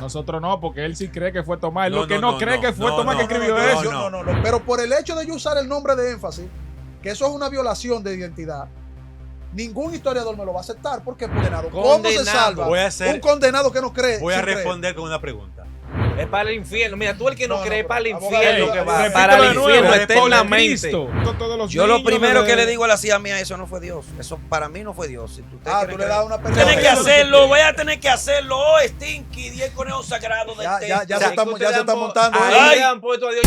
Nosotros no, porque él sí cree que fue Tomás. Él No, lo que no, no cree que fue no, Tomás que escribió eso. No. Pero por el hecho de yo usar el nombre de énfasis, que eso es una violación de identidad, ningún historiador me lo va a aceptar porque es condenado. ¿Cómo se salva un condenado que no cree? Voy a responder con una pregunta. Es para el infierno. Mira, tú el que no cree es para el abogado, infierno que va. repito Para de el nuevo, infierno por eternamente. Cristo. Todos los Yo lo niños primero de- que le digo a la CIA mía, eso no fue Dios. Eso para mí no fue Dios. Si usted quiere Tú le creer- das una Tienes que hacerlo, voy a tener que hacerlo. Oh, Stinky, 10 conejos sagrados del templo. Ya se está montando. Ahí le han puesto a Dios.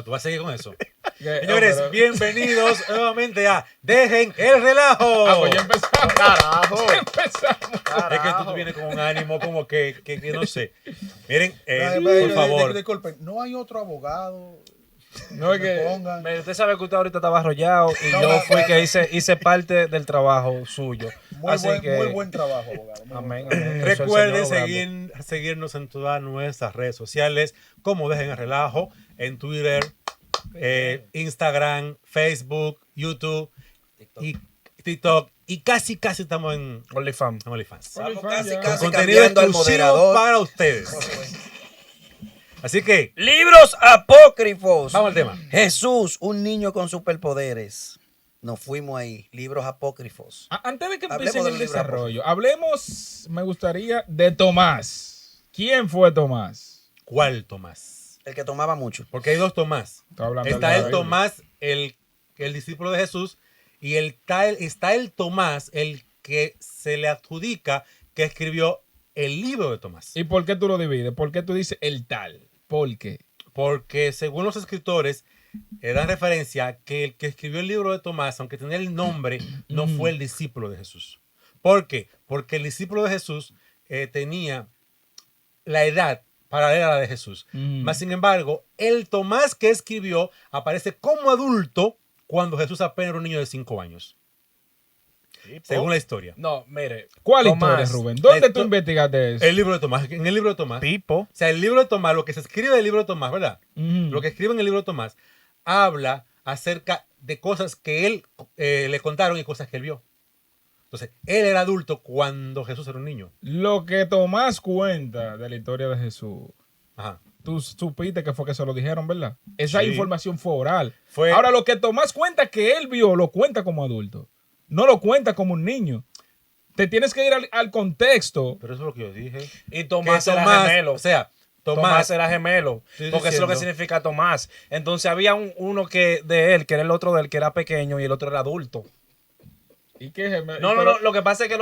¿Tú vas a seguir con eso? Que- Señores, pero- bienvenidos nuevamente a Dejen el Relajo. Pues ya empezamos. Carajo. Ya empezamos. Es que tú vienes con un ánimo como que no sé. Miren, Ay, por favor. Disculpen, no hay otro abogado. No es Me que. pongan. Usted sabe que usted ahorita estaba arrollado y No, yo no, fui no. que hice parte del trabajo suyo. Así que, Muy buen trabajo, abogado. Muy amén, buen amén. Recuerden Eso el Señor seguirnos en todas nuestras redes sociales, como Dejen el Relajo, en Twitter, Instagram, Facebook, YouTube y TikTok. Y casi estamos en OnlyFans. OnlyFans. Estamos Con casi Contenido cambiando al exclusivo moderador. para ustedes. Así que, Libros apócrifos. vamos al tema. Jesús, un niño con superpoderes. Nos fuimos ahí. Libros apócrifos. Antes de que Hablemos empiecen del el libro desarrollo, hablemos, me gustaría, de Tomás. ¿Quién fue Tomás? ¿Cuál Tomás? El que tomaba mucho. Porque hay dos Tomás. Estoy hablando Está de la el Biblia. Tomás, el discípulo de Jesús, y está el Tomás, el que se le adjudica que escribió el libro de Tomás. ¿Y por qué tú lo divides? ¿Por qué tú dices el tal? ¿Por qué? Porque según los escritores, dan referencia que el que escribió el libro de Tomás, aunque tenía el nombre, no fue el discípulo de Jesús. ¿Por qué? Porque el discípulo de Jesús tenía la edad paralela a la de Jesús. Más sin embargo, el Tomás que escribió aparece como adulto cuando Jesús apenas era un niño de 5 años. Según la historia. No, mire. ¿Cuál Tomás, historia, Rubén? ¿Dónde tú esto- investigaste eso? El libro de Tomás. En el libro de Tomás. Pipo. O sea, el libro de Tomás, lo que se escribe en el libro de Tomás, ¿verdad? Ujú. Lo que escribe en el libro de Tomás habla acerca de cosas que él le contaron y cosas que él vio. Entonces, él era adulto cuando Jesús era un niño. Lo que Tomás cuenta de la historia de Jesús, Ajá. tú supiste que fue que se lo dijeron, ¿verdad? Esa Sí. información fue oral. Fue- Ahora, lo que Tomás cuenta que él vio, lo cuenta como adulto. No lo cuenta como un niño. Te tienes que ir al contexto. Pero eso es lo que yo dije. Y Tomás Que era gemelo. O sea, Tomás era gemelo. Estoy Porque eso es lo que diciendo. significa Tomás. Entonces había uno que de él, que era el otro de él, que era pequeño y el otro era adulto. ¿Y qué? No, lo que pasa es que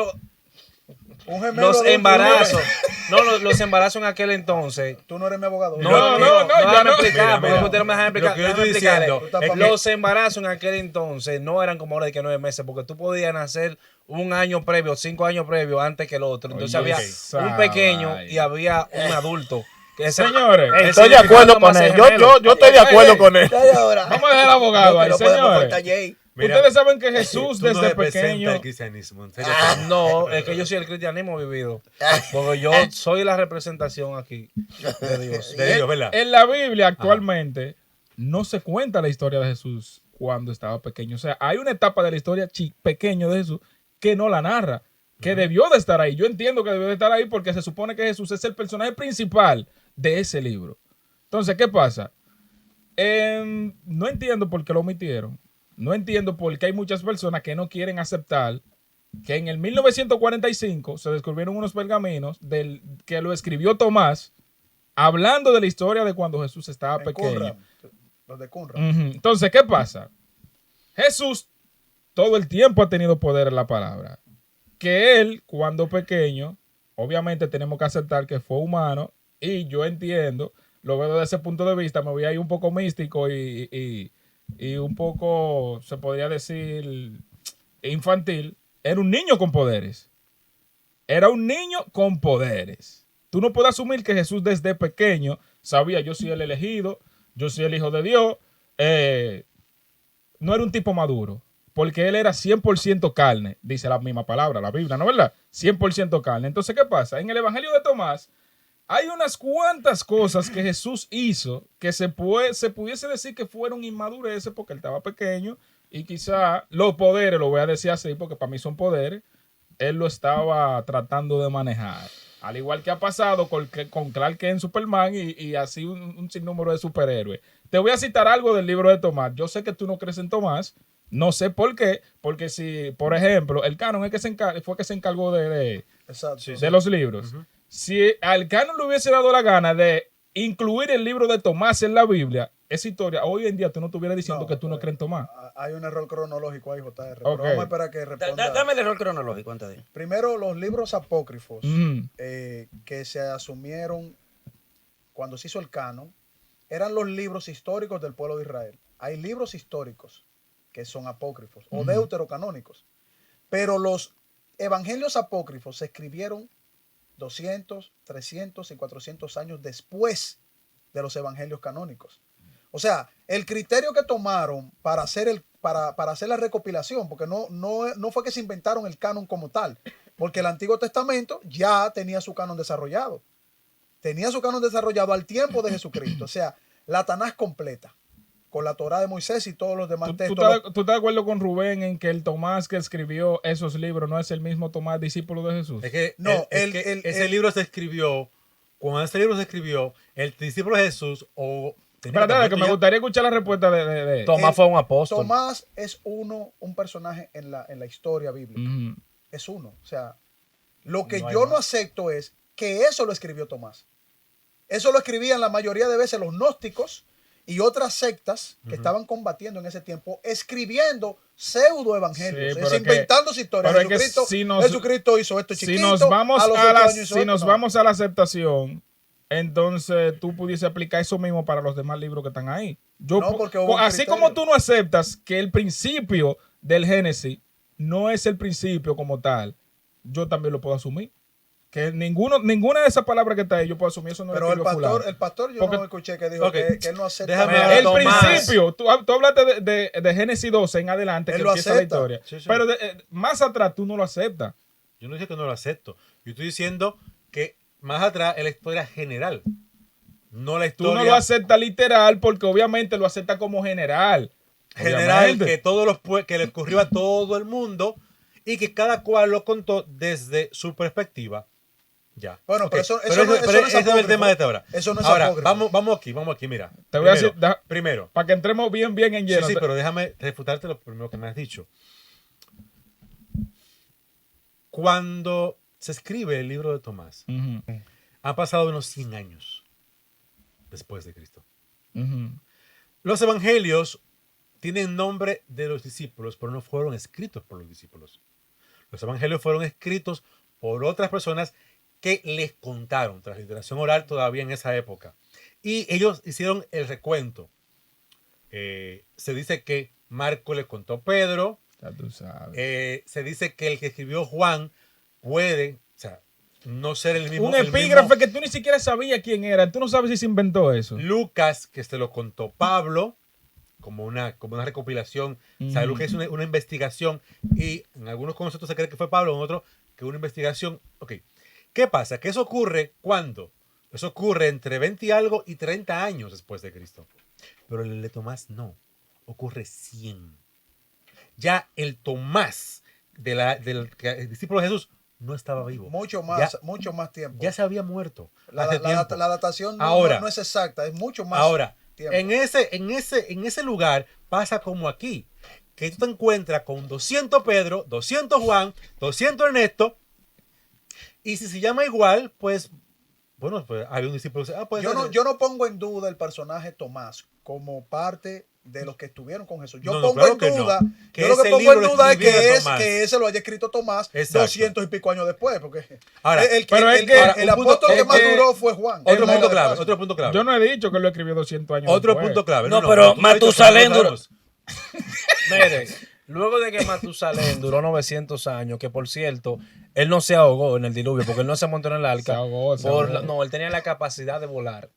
Un gemelo los de un- embarazos. No, los embarazos en aquel entonces. Tú no eres mi abogado. No, ya déjame no. explicar, Mira, porque mira, usted no me deja explicar. lo que yo Déjame estoy explicarle. diciendo es que- Los embarazos en aquel entonces no eran como ahora de que 9 meses, porque tú podías nacer un año previo, 5 años previo antes que el otro. Entonces Oye, había esa un pequeño vaina. y había un adulto. Que ese- Señores, el Estoy de significado acuerdo Tomás con es él. gemelo. Yo estoy de acuerdo con él. vamos a dejar al abogado ahí, No podemos señores. faltar Jay. Mira, Ustedes saben que Jesús tú no desde representas pequeño... el cristianismo. En serio. No, es que yo soy el cristianismo vivido. Porque yo soy la representación aquí de Dios. De Dios, ¿verdad? En la Biblia actualmente no se cuenta la historia de Jesús cuando estaba pequeño. O sea, hay una etapa de la historia pequeño de Jesús que no la narra, que debió de estar ahí. Yo entiendo que debió de estar ahí porque se supone que Jesús es el personaje principal de ese libro. Entonces, ¿qué pasa? No entiendo por qué lo omitieron. No entiendo por qué hay muchas personas que no quieren aceptar que en el 1945 se descubrieron unos pergaminos que lo escribió Tomás hablando de la historia de cuando Jesús estaba En pequeño. Qumran. Los de Qumran. Ujú. Entonces, ¿qué pasa? Jesús todo el tiempo ha tenido poder en la palabra. Que él, cuando pequeño, obviamente tenemos que aceptar que fue humano y yo entiendo, lo veo desde ese punto de vista, me voy a ir un poco místico y un poco, se podría decir, infantil. Era un niño con poderes. Era un niño con poderes. Tú no puedes asumir que Jesús desde pequeño sabía, yo soy el elegido, yo soy el hijo de Dios. No era un tipo maduro, porque él era 100% carne, dice la misma palabra, la Biblia, ¿no es verdad? 100% carne. Entonces, ¿qué pasa? En el Evangelio de Tomás, Hay unas cuantas cosas que Jesús hizo que se pudiese decir que fueron inmadureces porque él estaba pequeño y quizá los poderes, lo voy a decir así porque para mí son poderes, él lo estaba tratando de manejar. Al igual que ha pasado con Clark Kent, Superman y así un sinnúmero de superhéroes. Te voy a citar algo del libro de Tomás. Yo sé que tú no crees en Tomás. No sé por qué. Porque si, por ejemplo, el canon es que fue que se encargó de los libros. Uh-huh. Si al canon le hubiese dado la gana de incluir el libro de Tomás en la Biblia, esa historia, hoy en día tú no estuvieras diciendo que tú no crees en Tomás. Hay un error cronológico ahí, JR. Okay. Pero vamos a esperar que responda. Dame el error cronológico antes de. Primero, los libros apócrifos Mm. Que se asumieron cuando se hizo el canon eran los libros históricos del pueblo de Israel. Hay libros históricos que son apócrifos o deuterocanónicos. Pero los evangelios apócrifos se escribieron 200, 300 y 400 años después de los evangelios canónicos. O sea, el criterio que tomaron para hacer para hacer la recopilación, porque no fue que se inventaron el canon como tal, porque el Antiguo Testamento ya tenía su canon desarrollado. Tenía su canon desarrollado al tiempo de Jesucristo. O sea, la Tanaj completa, con la Torá de Moisés y todos los demás textos. ¿Tú estás de acuerdo con Rubén en que el Tomás que escribió esos libros no es el mismo Tomás, discípulo de Jesús? Es que ese libro se escribió, cuando ese libro se escribió, el discípulo de Jesús Espérate, que me gustaría escuchar la respuesta de Tomás fue un apóstol. Tomás es un personaje en la historia bíblica. Mm. Es uno. O sea, lo que yo no acepto es que eso lo escribió Tomás. Eso lo escribían la mayoría de veces los gnósticos y otras sectas que estaban combatiendo en ese tiempo, escribiendo pseudo evangelios, inventándose historias. Jesucristo hizo esto chiquito. Si nos vamos a la aceptación, entonces tú pudiese aplicar eso mismo para los demás libros que están ahí. Así como tú no aceptas que el principio del Génesis no es el principio como tal, yo también lo puedo asumir. Que ninguna de esas palabras que está ahí yo puedo asumir eso no. Pero el pastor yo no escuché que dijo que él no acepta. El principio, tú hablaste de Génesis 12 en adelante, que empieza la historia. Sí. Pero más atrás tú no lo aceptas. Yo no dije que no lo acepto. Yo estoy diciendo que más atrás es la historia general. No la historia. Tú no lo aceptas literal porque obviamente lo aceptas como general. General, que le ocurrió a todo el mundo y que cada cual lo contó desde su perspectiva. Ya. Bueno, okay. pero eso no es el tema de esta hora. Eso no es ahora, apócrifo. vamos aquí, mira. Te voy a decir, primero. Para que entremos bien en lleno. Sí, pero déjame refutarte lo primero que me has dicho. Cuando se escribe el libro de Tomás, han pasado unos 100 años después de Cristo. Los evangelios tienen nombre de los discípulos, pero no fueron escritos por los discípulos. Los evangelios fueron escritos por otras personas que les contaron, transliteración oral todavía en esa época. Y ellos hicieron el recuento. Se dice que Marco le contó a Pedro. Ya tú sabes. Se dice que el que escribió Juan puede, no ser el mismo. Un epígrafe que tú ni siquiera sabías quién era. Tú no sabes si se inventó eso. Lucas, que se lo contó Pablo, como una recopilación. O sea, Lucas es una investigación. Y en algunos conceptos se cree que fue Pablo, en otros que una investigación. Ok. ¿Qué pasa? Que eso ocurre ¿cuándo? Eso ocurre entre 20 y algo y 30 años después de Cristo. Pero el de Tomás no. Ocurre 100. Ya el Tomás del discípulo de Jesús no estaba vivo. Mucho más tiempo. Ya se había muerto. La datación no es exacta, es mucho más tiempo. En ese lugar pasa como aquí. Que tú te encuentras con 200 Pedro, 200 Juan, 200 Ernesto. Y si se llama igual, pues, bueno, pues hay un discípulo. Yo no pongo en duda el personaje Tomás como parte de los que estuvieron con Jesús. Yo pongo en duda, yo lo que pongo en duda es que ese lo haya escrito Tomás 200 y pico años después. Porque el apóstol que más duró fue Juan. Otro punto clave. Yo no he dicho que lo escribió 200 años Otro después. punto clave. No, pero Matusalén duró. Mire, luego de que Matusalén duró 900 años, que por cierto, él no se ahogó en el diluvio, porque él no se montó en el arca. Se ahogó. No, él tenía la capacidad de volar.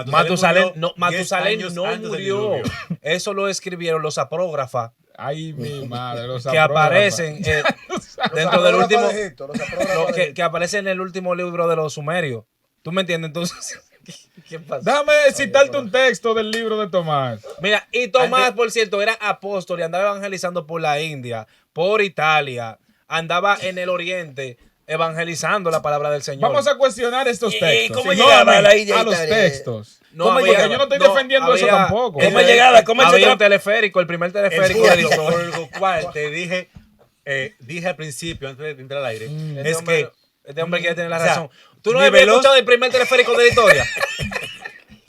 Matusalén no murió. Eso lo escribieron los apógrafas. Ay, mi madre. Que aparecen dentro del último. Que aparece en el último libro de los sumerios. ¿Tú me entiendes? Entonces, ¿qué pasa? Déjame citarte un texto del libro de Tomás. Mira, y Tomás, por cierto, era apóstol y andaba evangelizando por la India, por Italia, andaba en el Oriente evangelizando la palabra del Señor. Vamos a cuestionar estos ¿Y textos. cómo no llegaba a a la mí, India a los Italia? textos. No, ¿Cómo había- llegaba? Yo no estoy defendiendo eso había- tampoco. ¿Cómo llegaba? ¿Cómo se Había tra- un teleférico, el primer teleférico El de la punto por historia. lo cual te dije al principio, antes de entrar al aire, Este es hombre- que este hombre quiere tener la o sea, razón. ¿Tú no ni habías veloz- escuchado el primer teleférico de la historia?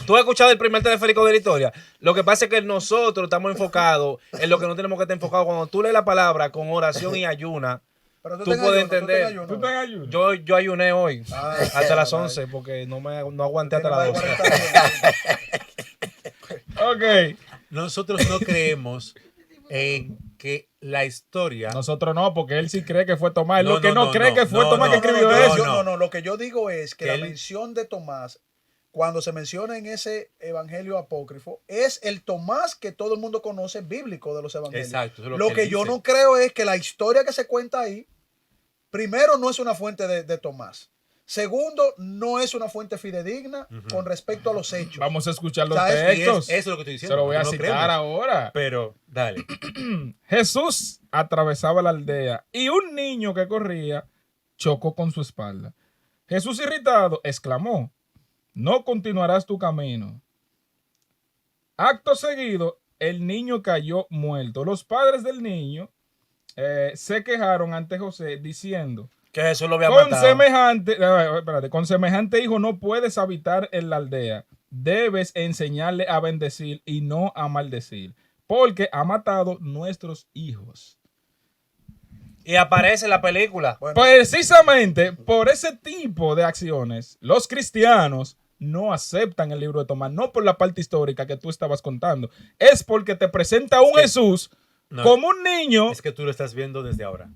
¿Tú has escuchado el primer teleférico de la historia? Lo que pasa es que nosotros estamos enfocados en lo que no tenemos que estar enfocados. Cuando tú lees la palabra con oración y ayuna, Pero tú ten puedes ayuno, entender. ten ayuno. ¿Tú te ayudas? Yo ayuné hoy Ah, hasta las vale. 11 porque no aguanté hasta Tiene las más de 12. 40 años. Ok. nosotros no creemos en que la historia... Nosotros no, porque él sí cree que fue Tomás. Él No, lo que no, no cree no, que fue no, Tomás no, que escribió no, eso. No, lo que yo digo es que Que la él- mención de Tomás, cuando se menciona en ese evangelio apócrifo, es el Tomás que todo el mundo conoce bíblico de los evangelios. Exacto, eso es Lo él que yo dice. no creo es que la historia que se cuenta ahí, primero, no es una fuente de Tomás. Segundo, no es una fuente fidedigna con respecto a los hechos. Vamos a escuchar los O sea, Y es- textos. eso es lo que estoy diciendo. Se lo voy a nosotros no citar creemos. ahora. Pero, dale. Jesús atravesaba la aldea y un niño que corría chocó con su espalda. Jesús, irritado, exclamó: no continuarás tu camino. Acto seguido, el niño cayó muerto. Los padres del niño se quejaron ante José diciendo: Que Jesús lo había con matado. con semejante hijo no puedes habitar en la aldea. Debes enseñarle a bendecir y no a maldecir, porque ha matado nuestros hijos. Y aparece en la película. Bueno, Precisamente por ese tipo de acciones, los cristianos no aceptan el libro de Tomás, no por la parte histórica que tú estabas contando, es porque te presenta un que- Jesús no, como un niño. Es que tú lo estás viendo desde ahora.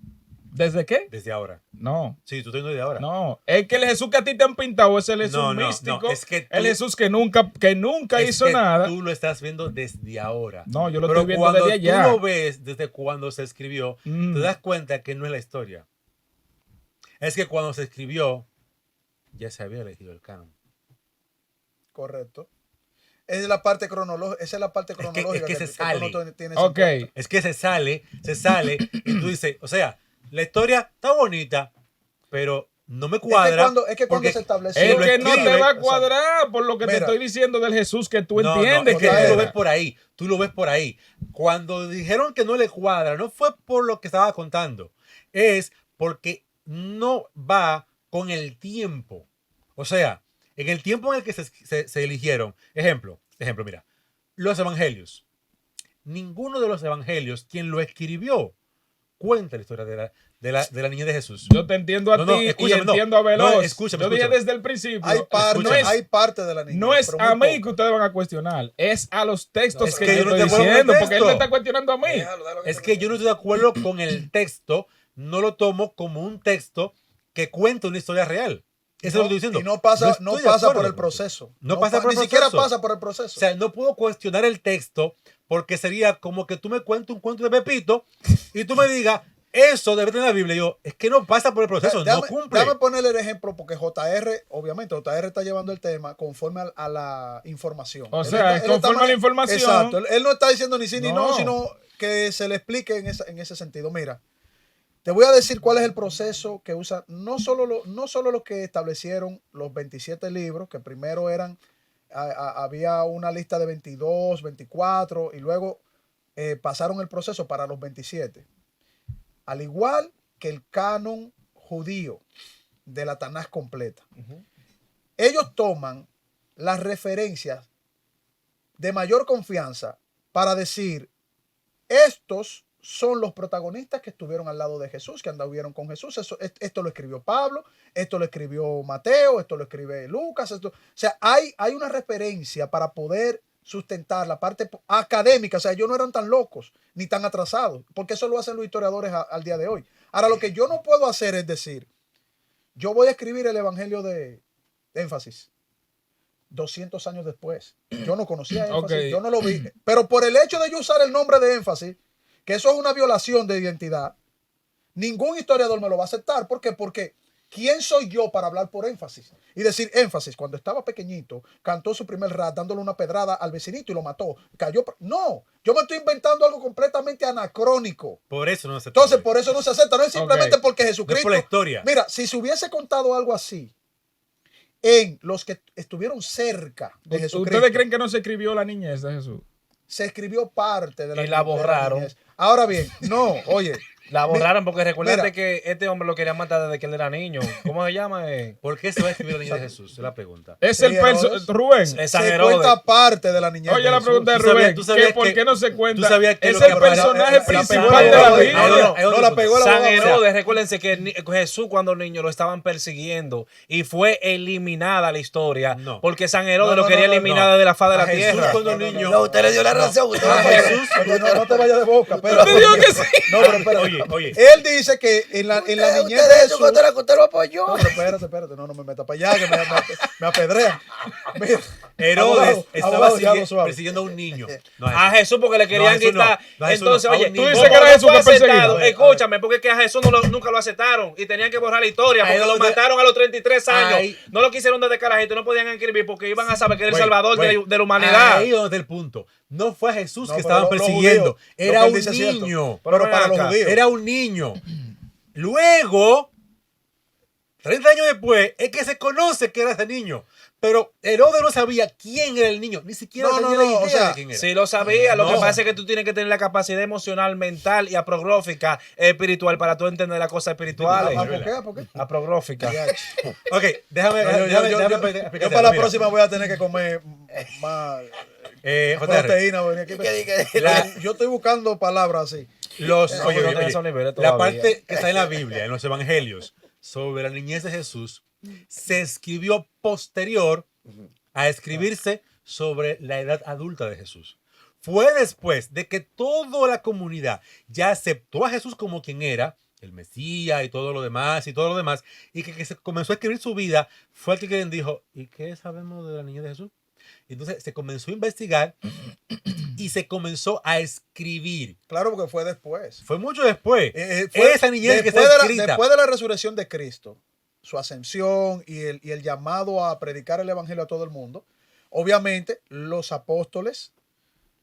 ¿Desde qué? Desde ahora. No. Sí, tú estás viendo desde ahora. No, es que el Jesús que a ti te han pintado es el Jesús No, no, místico, no, es que el tú- Jesús que nunca Es hizo que nada. Tú lo estás viendo desde ahora. No, yo lo Pero estoy viendo cuando desde allá. tú lo ves desde cuando se escribió, Mm. te das cuenta que no es la historia. Es que cuando se escribió, ya se había elegido el canon. correcto. Es la parte cronológica. Esa es la parte cronológica que se tú sale. no tienes en Ok, cuenta. Es que se sale y tú dices, o sea, la historia está bonita, pero no me cuadra. Es que cuando porque se estableció. es lo que no te escribe, va a exacto. cuadrar por lo que te Mira. estoy diciendo del Jesús que tú No, entiendes no, que es que tú lo era. ves por ahí, tú lo ves por ahí. Cuando dijeron que no le cuadra, no fue por lo que estaba contando, es porque no va con el tiempo. O sea, en el tiempo en el que se eligieron, ejemplo, mira, los evangelios. Ninguno de los evangelios, quien lo escribió, cuenta la historia de la niña de Jesús. Yo te entiendo a No, no, ti escúchame, y no. entiendo a Veloz. No, escúchame, Yo dije escúchame. desde el principio. Hay Escúchame. parte de la niña. No es pero muy a mí poco. que ustedes van a cuestionar, es a los textos No, es que, que yo yo no estoy estoy de acuerdo con el diciendo, porque él me texto. está cuestionando a mí. Es que yo no estoy de acuerdo con el texto, no lo tomo como un texto que cuenta una historia real. Eso es lo que estoy diciendo. Y no pasa, estoy no de pasa acuerdo por el con eso. proceso. No pasa por el Ni siquiera proceso. pasa por el proceso. O sea, no puedo cuestionar el texto porque sería como que tú me cuentes un cuento de Pepito y tú me digas, eso debe tener la Biblia. Y yo, es que no pasa por el proceso, no cumple. Déjame ponerle el ejemplo porque JR, obviamente, JR está llevando el tema conforme a la información. O Él sea, él conforme a la información. Exacto. Él no está diciendo ni sí ni no, No. sino que se le explique en ese sentido. Mira, te voy a decir cuál es el proceso que usa no solo los que establecieron los 27 libros, que primero eran, había una lista de 22, 24, y luego pasaron el proceso para los 27. Al igual que el canon judío de la Tanaj completa. Ellos toman las referencias de mayor confianza para decir, estos son los protagonistas que estuvieron al lado de Jesús, que anduvieron con Jesús. Esto lo escribió Pablo, esto lo escribió Mateo, esto lo escribe Lucas. O sea, hay una referencia para poder sustentar la parte académica. O sea, ellos no eran tan locos ni tan atrasados, porque eso lo hacen los historiadores al día de hoy. Ahora, lo que yo no puedo hacer es decir, yo voy a escribir el Evangelio de Énfasis 200 años después. Yo no conocía Énfasis, Ok. yo no lo vi. Pero por el hecho de yo usar el nombre de Énfasis, que eso es una violación de identidad, ningún historiador me lo va a aceptar. ¿Por qué? Porque ¿quién soy yo para hablar por énfasis? Y decir énfasis, cuando estaba pequeñito, cantó su primer rap dándole una pedrada al vecinito y lo mató. Cayó. No, yo me estoy inventando algo completamente anacrónico. Por eso no se Entonces, por eso no se acepta. No es simplemente Ok. porque No es Jesucristo. por la historia. Mira, si se hubiese contado algo así en los que estuvieron cerca de Jesucristo, ¿Ustedes creen que no se escribió la niñez de Jesús? se escribió parte de la Y la borraron. niñez. Ahora bien, no, oye, La borraron porque recuerda mira. que este hombre lo quería matar desde que él era niño. ¿Cómo se llama? ¿Por qué se va a escribir la niña de Jesús? Es la pregunta. Es Sí, el Herodes. Rubén. Es San se Herodes. cuenta parte de la niñez. Oye, de la Jesús. pregunta de Tú sabías- Rubén, tú sabías que ¿por que- qué no se cuenta? tú sabías que Es lo que el pasó- personaje la principal pegó de la abogado. Biblia. No, la pegó el San abogado. Herodes, recuérdense que Jesús cuando niño lo estaban persiguiendo y fue eliminada la historia No. porque San Herodes No, lo no, quería no, no, eliminar no. de la faz de A la Jesús tierra. cuando No, no, niño. No, usted le dio la razón. Usted A no puede- Jesús, no te vayas de boca. Te digo que sí. No, pero espérate. Oye. Él dice que en la niñez Usted de de Jesús. hecho, usted lo apoyó. No, pero espérate. No me metas para allá, que me apedrean. Mira, Herodes abogado, estaba abogado, diablo suave. persiguiendo a un niño. No, A Jesús porque le querían Jesús no. quitar. No, a Jesús Entonces, no. A oye, un niño. Tú como dices que era no Jesús fue que perseguía. aceptado, A ver. escúchame, porque es que a Jesús nunca lo aceptaron y tenían que borrar la historia porque Ahí lo donde- mataron a los 33 años. Ahí. No lo quisieron desde carajito, no podían escribir porque iban a saber que era el Wait, salvador wait. de la humanidad. Ahí donde está el punto. No fue a Jesús No, que pero estaban los persiguiendo. judíos, Era lo que él un dice es cierto. niño. Pero Pero para ven los acá. judíos. Era un niño. Luego, 30 años después, es que se conoce que era ese niño. Pero Herodes no sabía quién era el niño. Ni siquiera No, tenía no, la no, idea o sea, de quién era. Sí, lo sabía. Lo que No. pasa es que tú tienes que tener la capacidad emocional, mental y aprogrófica espiritual para tú entender las cosas espirituales. ¿Por qué? ¿Por qué? Aprogrófica. Ok, déjame Yo explicarte para la algo, mira. próxima voy a tener que comer más JR, proteína. Venir aquí. Yo estoy buscando palabras así. Oye, no oye, tengo esos niveles la todavía. parte que está en la Biblia, en los evangelios, sobre la niñez de Jesús, se escribió posterior a escribirse sobre la edad adulta de Jesús. Fue después de que toda la comunidad ya aceptó a Jesús como quien era, el Mesías y todo lo demás, y que se comenzó a escribir su vida, fue el que quien dijo, ¿y qué sabemos de la niñez de Jesús? Entonces se comenzó a investigar y se comenzó a escribir. Claro, porque fue después. Fue mucho después. Fue Esa niñez que después está de escrita. después de la resurrección de Cristo, su ascensión y el llamado a predicar el evangelio a todo el mundo, obviamente los apóstoles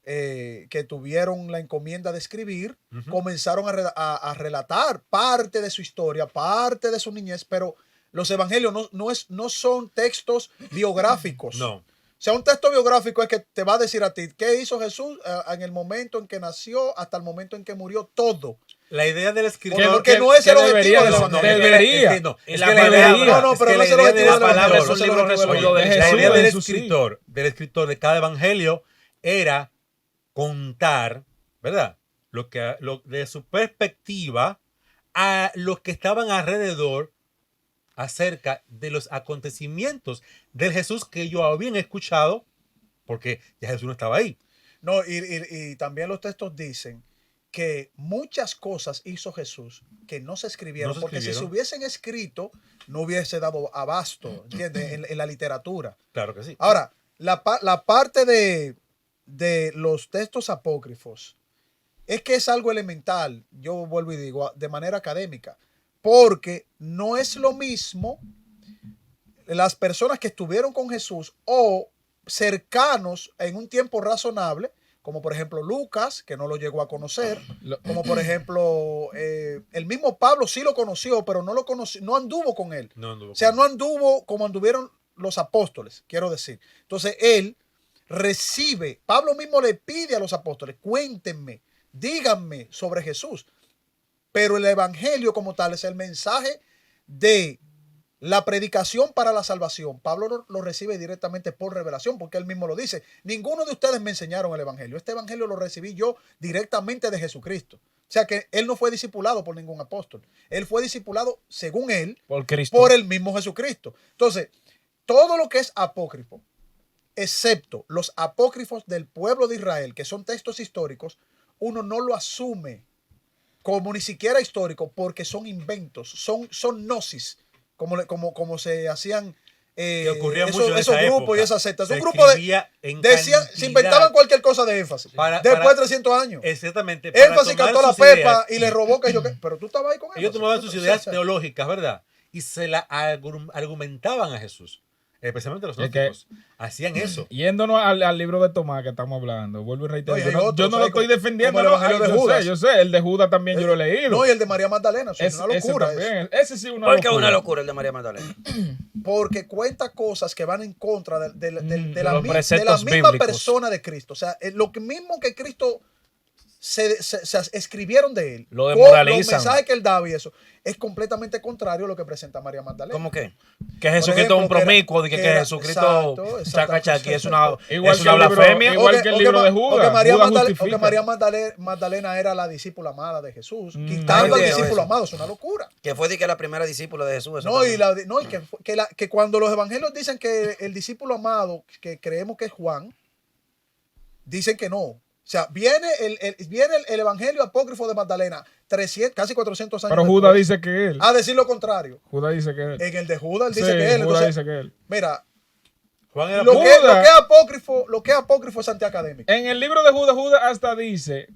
que tuvieron la encomienda de escribir comenzaron a relatar parte de su historia, parte de su niñez, pero los evangelios no son textos biográficos. No. O sea, un texto biográfico es que te va a decir a ti qué hizo Jesús en el momento en que nació hasta el momento en que murió, todo. La idea del escritor. Porque no es el objetivo del no, evangelio. debería. Es la que la palabra. idea, No, pero es no que es el la idea objetivo del de la palabra, escritor- es un libro Oye, resuelto de Jesús, la idea del Jesús, sí. escritor de cada evangelio era contar, ¿verdad? De su perspectiva a los que estaban alrededor acerca de los acontecimientos del Jesús que ellos habían escuchado, porque ya Jesús no estaba ahí. No, y también los textos dicen que muchas cosas hizo Jesús que no se escribieron, No se porque si se escribieron. hubiesen escrito, no hubiese dado abasto, ¿entiendes? En la literatura. Claro que sí. Ahora, la parte de los textos apócrifos es que es algo elemental, yo vuelvo y digo, de manera académica, porque no es lo mismo las personas que estuvieron con Jesús o cercanos en un tiempo razonable, como por ejemplo Lucas, que no lo llegó a conocer, como por ejemplo el mismo Pablo sí lo conoció, pero no lo conoció, no anduvo con él. No anduvo O sea, con- no anduvo como anduvieron los apóstoles, quiero decir. Entonces él recibe, Pablo mismo le pide a los apóstoles, cuéntenme, díganme sobre Jesús. Pero el evangelio como tal es el mensaje de la predicación para la salvación. Pablo lo recibe directamente por revelación, porque él mismo lo dice. Ninguno de ustedes me enseñaron el evangelio. Este evangelio lo recibí yo directamente de Jesucristo. O sea que él no fue discipulado por ningún apóstol. Él fue discipulado, según él, Por Cristo. por el mismo Jesucristo. Entonces, todo lo que es apócrifo, excepto los apócrifos del pueblo de Israel, que son textos históricos, uno no lo asume como ni siquiera histórico, porque son inventos, son gnosis, como se hacían Que ocurría mucho en esos esa grupos época. y esas sectas. Se Un grupo de escribía en decían, se cantidad. inventaban cualquier cosa de énfasis. Después de 300 años. Exactamente. para Énfasis tomar cantó la sus Pepa ideas. y le robó que yo. Pero tú estabas ahí con Ellos Énfasis. tomaban sus O ideas sea, teológicas, ¿verdad? y se la argumentaban a Jesús. Especialmente los Es que- gnósticos. Hacían eso. Yéndonos al libro de Tomás que estamos hablando, vuelvo y reitero. No, y hay yo no otros, lo hay estoy como- defendiendo. como el no, Evangelio de yo Judas. sé, yo sé. El de Judas también yo lo he leído. No, y el de María Magdalena, eso es una Ese locura. eso. también. Ese sí es una ¿Por qué locura. una locura el de María Magdalena? Porque cuenta cosas que van en contra de la los misma preceptos misma bíblicos. persona de Cristo. O sea, lo que mismo que Cristo se escribieron de él, Lo con desmoralizan. los mensajes que él daba y eso, es completamente contrario a lo que presenta María Magdalena. ¿Cómo qué? Que Jesucristo es un ejemplo, que era- promiscuo, de que que era- Jesucristo exacto, chaca chaqui, es una Igual es que una el libro- blasfemia. igual que el libro de Judas. O que María, Judas o que justifica. María Magdalena era la discípula amada de Jesús. Quitando Ay, al Dios, discípulo eso. amado, es una locura. Que fue de que la primera discípula de Jesús. eso No, y, también. que cuando los evangelios dicen que el discípulo amado, que creemos que es Juan, dicen que no. O sea, viene el evangelio apócrifo de Magdalena, 300, casi 400 años Pero después, Judas dice que él. a decir lo contrario. Judas dice que él. En el de Judas, él Sí, dice que él. Judas Entonces, dice que él. mira, Juan era lo que Judas- es apócrifo es antiacadémico. En el libro de Judas, Judas hasta dice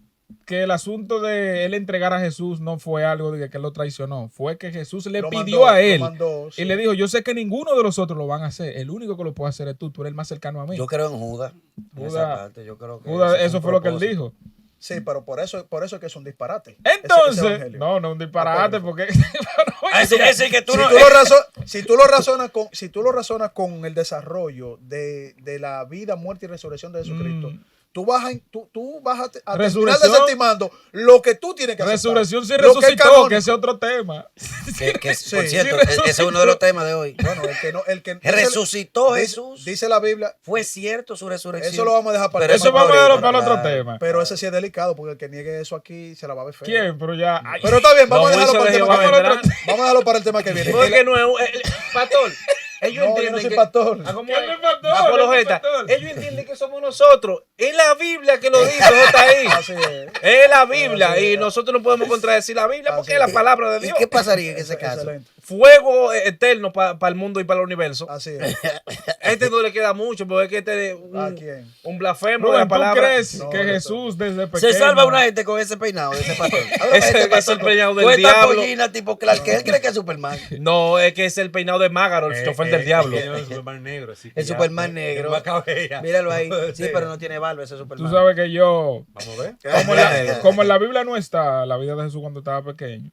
que el asunto de él entregar a Jesús no fue algo de que él lo traicionó, fue que Jesús le Lo pidió mandó, a lo él mandó, sí. y le dijo, yo sé que ninguno de los otros lo van a hacer, el único que lo puede hacer es tú eres el más cercano a mí. Yo creo en Judas. En esa Judas- parte, yo creo que Judas, ese eso un fue lo que él propósito. dijo. Sí, pero por eso es que es un disparate. Entonces, ese evangelio. no un disparate, Apócrifo. porque Ah, eso quiere decir que tú Si no. tú lo razonas con el desarrollo de la vida, muerte y resurrección de Jesucristo, tú vas a terminar Resurrección. desestimando lo que tú tienes que aceptar. Resurrección sí Lo que es resucitó, canónico. que ese es otro tema. Por Sí, cierto, sí, ese es uno de los temas de hoy. Bueno, el que Resucitó dice- Jesús. Dice la Biblia, Fue cierto su resurrección. eso lo vamos a dejar para Pero el Eso tema vamos a ahorita. dejarlo para el otro claro. tema. Pero ese sí es delicado, porque el que niegue eso aquí se la va a ver feo. ¿Quién? Pero ya. ay. Pero está bien, vamos a Don dejarlo Wilson para el de tema Jehová que viene. vendrá. Vamos a dejarlo para el tema que viene. Porque no es pastor. Ellos No, yo no entienden soy que pastor. Ah, ¿cómo ¿Quién es? es pastor? Apologeta. ¿Quién es pastor? Ellos entienden que somos nosotros. Es la Biblia que lo dice, J.I. Así es. Es la Biblia Así y es. nosotros no podemos contradecir la Biblia porque Así es la es. palabra de ¿Y Dios. qué pasaría en ese caso? Excelente. Fuego eterno para el mundo y para el universo. Así es. A este no le queda mucho porque es que este es ¿A quién? un blasfemo de Rubén, la ¿tú palabra. crees No, que no, Jesús desde pequeño... Se salva una gente con ese peinado de ese pastor. Ese es el peinado del Con esta diablo. pollina tipo Clark, que él cree que es Superman. No, es que es el peinado de Mágaro, el chofer del diablo. El Superman negro. Así que El ya, Superman negro. el más cabella. Míralo ahí. Sí, pero no tiene barba ese Tú Superman. sabes que yo... Vamos a ver. Como en la Biblia no está la vida de Jesús cuando estaba pequeño.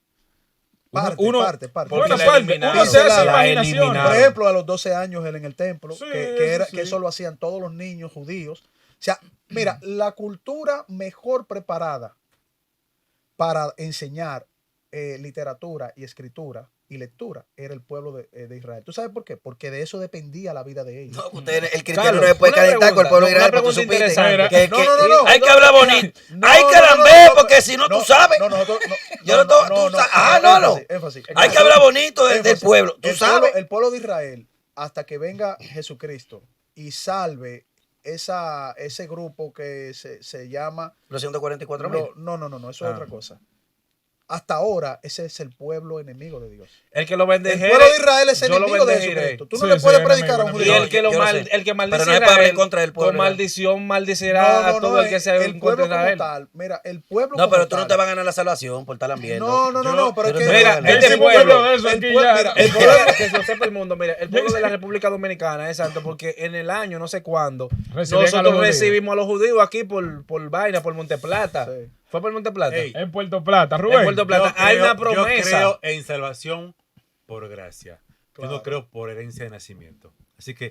Parte. Bueno, Porque parte, la eliminaron. uno se hace La imaginación. eliminaron. Por ejemplo, a los 12 años él en el templo, Sí, que sí. eso lo hacían todos los niños judíos. O sea, mira, la cultura mejor preparada para enseñar literatura y escritura y lectura era el pueblo de Israel. ¿Tú sabes por qué? Porque de eso dependía la vida de ellos. No, usted, el cristiano Carlos, no se puede una calentar con el pueblo de pregunta, Israel. una porque tú pregunta supiste interesante. que- No. Hay que hablar bonito. No, Hay que no, lamber, no, porque si no, tú sabes. No, nosotros no. Yo no to- tú sa- ah, no. Énfasis. Hay que hablar bonito del Énfasis. pueblo. Tú sabes. El pueblo de Israel, hasta que venga Jesucristo y salve ese grupo que se llama... Los 144,000. No, eso es otra cosa. Hasta ahora, ese es el pueblo enemigo de Dios. El que lo bendejere. El pueblo de Israel es yo lo enemigo de bendeciré. Jesucristo. Tú no Sí, le puedes sí, predicar a un enemigo, Y judío. el que, lo Yo mal, sé. el que maldice Pero no a se puede hablar Israel, en contra del pueblo con de Israel. maldición maldicirá a todo el que se el en contra pueblo de como Israel. tal. Mira, el pueblo No, como pero tú no tal. te vas a ganar la salvación por estar ambiendo. No, pero es Yo que... no te Mira, voy a ganar. este Hicimos pueblo, uno de esos el aquí pueblo- ya. mira, El pueblo, que lo sepa el mundo, mira, el pueblo de la República Dominicana es santo porque en el año no sé cuándo Recibían a los nosotros judíos. recibimos a los judíos aquí por vaina, por Monteplata. Sí. ¿Fue por Monteplata? Ey. En Puerto Plata, Rubén. En Puerto Plata. Hay una promesa. Yo creo en salvación por gracia. Yo Claro. no creo por herencia de nacimiento. Así que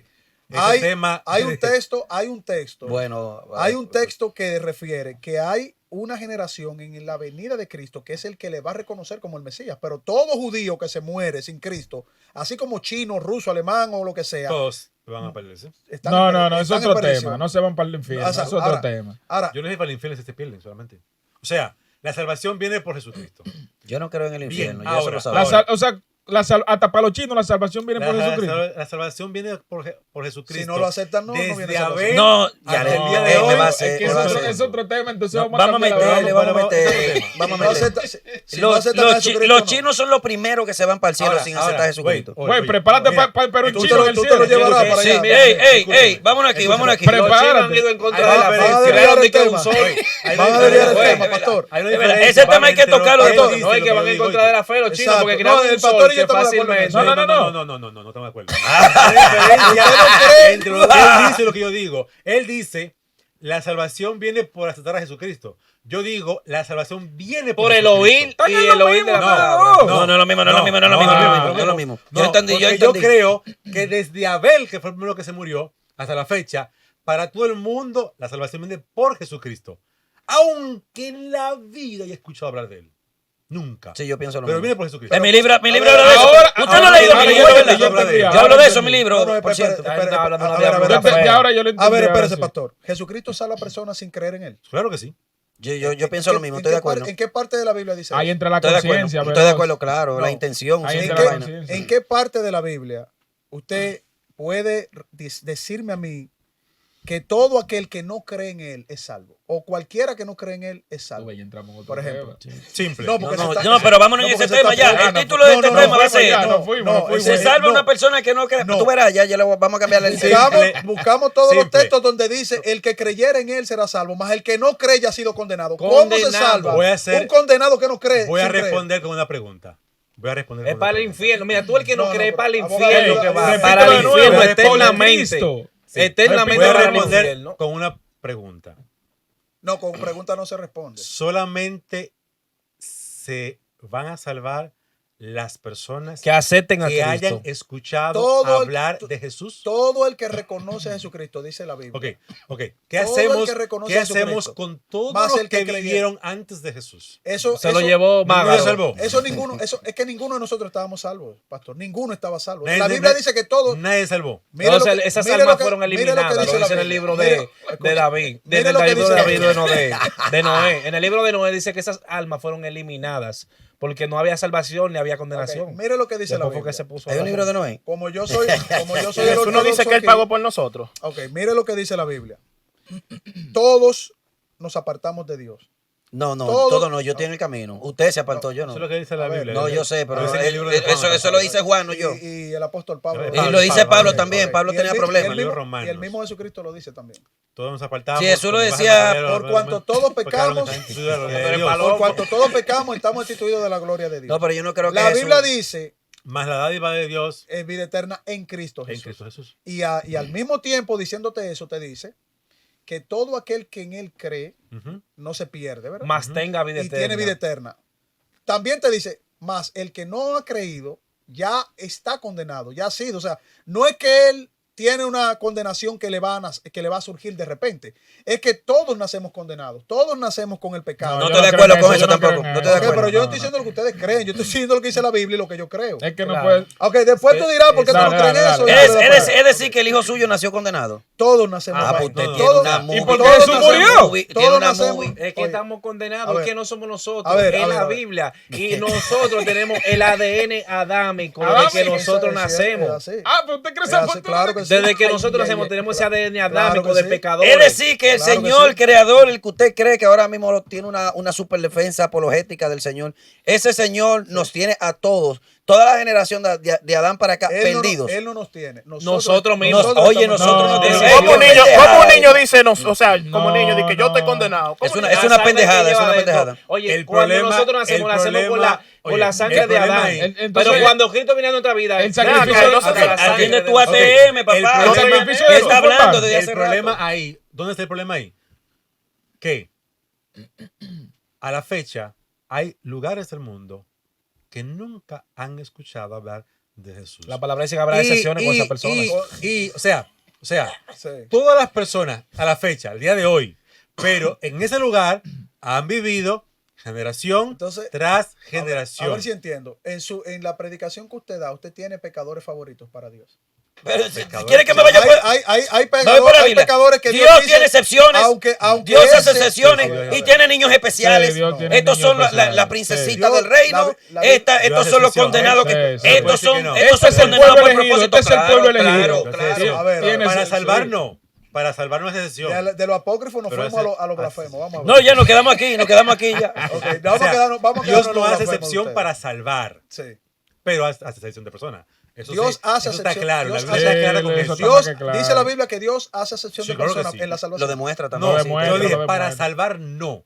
ese Hay, tema... hay un texto. Bueno, Hay un texto que refiere que hay una generación en la venida de Cristo que es el que le va a reconocer como el Mesías. Pero todo judío que se muere sin Cristo, así como chino, ruso, alemán o lo que sea, Todos van a perderse. están No, en- no, es están en otro perdición. tema. No se van para el infierno. O sea, Es otro ahora- tema. Ahora, Yo no sé para el infierno si se pierden solamente. O sea, la salvación viene por Jesucristo. yo no creo en el infierno. Bien, yo eso ahora, lo sabía. O sea, hasta para los chinos la salvación viene por Jesucristo. La salvación viene por Jesucristo. si no lo aceptan, no viene Desde salvación. Abel No, ya hasta le- el día de me hoy. va a Es hacer- que me es va a otro, hacer- es otro tema, entonces No, vamos a vamos a cambiar la meterle, broma. vamos a meterle. Si Vamos a no meterle. aceptan- si no Los, aceptan a Jesucristo, los no. chinos son los primeros que se van para el cielo Ahora, sin ahora, aceptar a Jesucristo. Güey, prepárate para el Perú Tú chino en el te lo cielo. llevarás para Sí, allá. ey, vámonos aquí, vámonos aquí. Prepárate. Los chinos han ido en contra Ahí de va, la van a fe. desviar Crearon el de que un tema. sol. Hay Van a una desviar el diferencia. tema, pastor. Hay una Es verdad, diferencia, ese tema hay que entre lo tocarlo él de todo. dice No, y es lo que van yo en digo contra yo. de la fe los chinos Exacto. porque crearon No, el un sol. pastor y que estamos de acuerdo en fácilmente. eso. No estamos de acuerdo. Hay diferencia entre lo que él dice y lo que yo digo. Él dice, la salvación viene por aceptar a Jesucristo. Yo digo, la salvación viene Por el Jesucristo. oír y el oír de la No, palabra. No es lo mismo, no es lo mismo, no es lo mismo, no es lo mismo. No, Yo entendí, yo porque yo entendí. creo que desde Abel, que fue el primero que se murió, hasta la fecha, para todo el mundo, la salvación viene por Jesucristo. Aunque en la vida haya escuchado hablar de él. Nunca. Sí, yo pienso lo Pero mismo. viene por Jesucristo. En mi libro habla de ahora- eso. Usted no ha ahora- leído mi ahora libro, yo ¿verdad? entendí, yo entendí, Yo ahora hablo de eso en entendí. mi libro, por espera, cierto. espera, Está hablando de a una ver, a ver, diabla a ver. Ya ahora yo lo entendí. A ver, ahora espérese, sí. pastor. ¿Jesucristo salva a personas sin creer en él? Claro que sí. Yo pienso lo mismo, ¿En estoy qué de acuerdo. ¿En qué parte de la Biblia dice Ahí eso? entra la Estoy de acuerdo, conciencia. estoy de veloz. acuerdo, claro, la No. intención. Ahí sí, ¿En entra la la vaina. conciencia. ¿En qué parte de la Biblia usted puede decirme a mí que todo aquel que no cree en él es salvo? O cualquiera que no cree en él es Tú salvo. ves, ya entramos en otro Por ejemplo. tema. Simple. No, porque No, se está- no, pero vámonos en porque ese se tema está- ya. El no, título de este no, tema va a fuimos ya, ser no fuimos. Se salva no. una persona que no cree. No. Tú verás, ya vamos a cambiarle el tema. Buscamos todos los Simple. textos donde dice el que creyera en él será salvo, más el que no cree ya ha sido condenado. ¿Cómo se Condenado. salva Voy a hacer- un condenado que no cree? Voy a sin creer? responder con una pregunta. Voy a responder Es con para una el pregunta. infierno. Mira, tú el que no, No, cree no, para el abogado, infierno abogado, que va. abogado, Para el repítelo de nuevo, infierno por eternamente. Cristo. Sí. Eternamente Voy a para el responder infierno. con una pregunta. No, con pregunta no se responde. Solamente se van a salvar las personas Que acepten a que hayan Cristo. escuchado Todo el- hablar de Jesús. Todo el que reconoce a Jesucristo, dice la Biblia. Ok. ¿Qué Todo el hacemos, que reconoce ¿qué a hacemos Jesucristo? con todos Más los el que que creyera. vivieron antes de Jesús? Eso Se lo eso- llevó Ninguno Mágaro. se salvó. Eso es que ninguno de nosotros estábamos salvos, pastor. Ninguno estaba salvo. Nadie- La Biblia nadie- dice que todos. Nadie salvó. Mire lo Entonces, que- esas mire almas lo que- fueron mire lo que eliminadas. Lo dice la dice en el Biblia. libro Mire, de escucha, David. mire Del lo que libro dice de la David de Biblia. Noé. En el libro de Noé dice que esas almas fueron eliminadas porque no había salvación ni había condenación. Ok, mire lo que dice la Después fue Biblia. que se puso Hay a un libro de Noé. Como yo soy el Jesús no dice ortodoxo que él aquí. pagó por nosotros. Ok, mire lo que dice la Biblia. Todos nos apartamos de Dios. No, Todo- todo no, yo estoy en el camino. Usted se apartó, yo no. Eso es lo que dice la A ver, Biblia. No, yo sé, pero Lo dice en el libro de Juan, eso lo dice Juan, no yo. Y el apóstol Pablo. Y Y lo dice Pablo Ok, también. ok. Pablo Y el tenía mi- problemas. y el mismo- Romanos. Y el mismo Jesucristo lo dice también. Todos nos apartamos. Sí, Jesús lo como decía, ovejas de por matadero, cuanto todos pecamos, está instituido la gloria de Pero el Dios. palo- Por cuanto todos pecamos, estamos destituidos de la gloria de Dios. No, pero yo no creo que La Jesús- Biblia dice Más la dádiva de Dios es vida eterna en Cristo en Jesús. Cristo Jesús. Y al mismo tiempo diciéndote eso, te dice que todo aquel que en él cree Ujú. no se pierde, ¿verdad? Más tenga vida y eterna. tiene vida eterna. También te dice, más el que no ha creído ya está condenado, ya ha sido. O sea, no es que él tiene una condenación que le va a surgir de repente. Es que todos nacemos condenados. Todos nacemos con el pecado. No yo estoy de creo acuerdo en con eso, eso yo no creo tampoco. en No eso. estoy de Ok, acuerdo. pero yo no No, estoy diciendo lo que ustedes creen. Yo estoy diciendo lo que dice la Biblia y lo que yo creo. Es que no Claro. puede. Ok, después tú dirás por qué tú no Dale, crees en dale, eso. dale. y tú le das Es decir, que el hijo suyo nació condenado. Todos nacemos. Ah, ahí. pues usted no, tiene todos- una ¿Y movie. por qué todos Jesús nacemos- murió? Tiene todos una nacemos- movie. Es que Oye, estamos a condenados, ver. es que no somos nosotros, A ver, es a ver, la a ver. Biblia. Y nosotros tenemos el ADN adámico desde Adámico, que nosotros Eso es nacemos. así. Ah, pero usted cree Es así, esa claro que sí. Desde que Ay, nosotros ay, nacemos ay, tenemos ese claro. ADN Claro adámico que de sí. pecadores. Es decir, que el Claro que Señor sí. creador, el que usted cree que ahora mismo tiene una super defensa apologética del Señor, ese Señor nos tiene a todos, toda la generación de Adán para acá, Él no, perdidos. él no nos tiene. Nosotros mismos. Oye, estamos- nosotros no No, tenemos. ¿en serio? Como un niño dice, o sea, como No, niño dice que yo estoy no. condenado. ¿Cómo Es una- niño? es una pendejada, es una pendejada. Oye, El cuando problema- nosotros nacemos, el nacemos con problema- con la oye, sangre el de problema Adán. ahí- entonces- Pero cuando Cristo viene a nuestra vida, El sacrificio Acá, de- entonces, hasta la el- sangre Atiende de tu Dios. ATM, el papá. problema- el sacrificio de Él Jesús está fue hablando pan. desde El hace problema rato. ahí, ¿dónde está el problema ahí? Que a la fecha hay lugares del mundo que nunca han escuchado hablar de Jesús. La palabra dice que habrá excepciones con esas personas. O sea, Sí. todas las personas a la fecha, al día de hoy, pero en ese lugar han vivido generación Entonces, tras A generación. ver si entiendo. En la predicación que usted da, usted tiene pecadores favoritos para Dios. Pero, Pecador. ¿quiere que me vaya por- Hay me voy por la hay Biblia? pecadores que Dios dice, tiene excepciones. aunque Dios hace ese- excepciones Sí, y tiene niños especiales. Sí, Dios tiene Estos niños son la especiales. princesita Sí. del reino. La- Estos hace son los excepciones. condenados. Sí, Que, sí. estos son, Sí, no. estos Este son es el condenados pueblo por elegido, propósito. este es el Claro, pueblo elegido. claro, claro. Sí, A ver, Tiene para ese- salvar sí. no, para salvar no es excepción. de los apócrifos nos Pero fuimos ese- a los blasfemos. Vamos a ver. No, ya nos quedamos aquí ya. Ok, O vamos sea, a quedarnos, vamos a Dios quedarnos no en los hace blasfemos de excepción ustedes. para salvar, Sí. pero hace excepción de personas. Eso Dios sí, hace eso está excepción- claro. Dios La Biblia está clara con hace- eso. eso Dios, más que claro. dice la Biblia que Dios hace excepción Sí, de claro que personas sí. en la Lo salvación. demuestra también. No, Lo sí, demuestra, yo dije lo para demuestra. salvar no.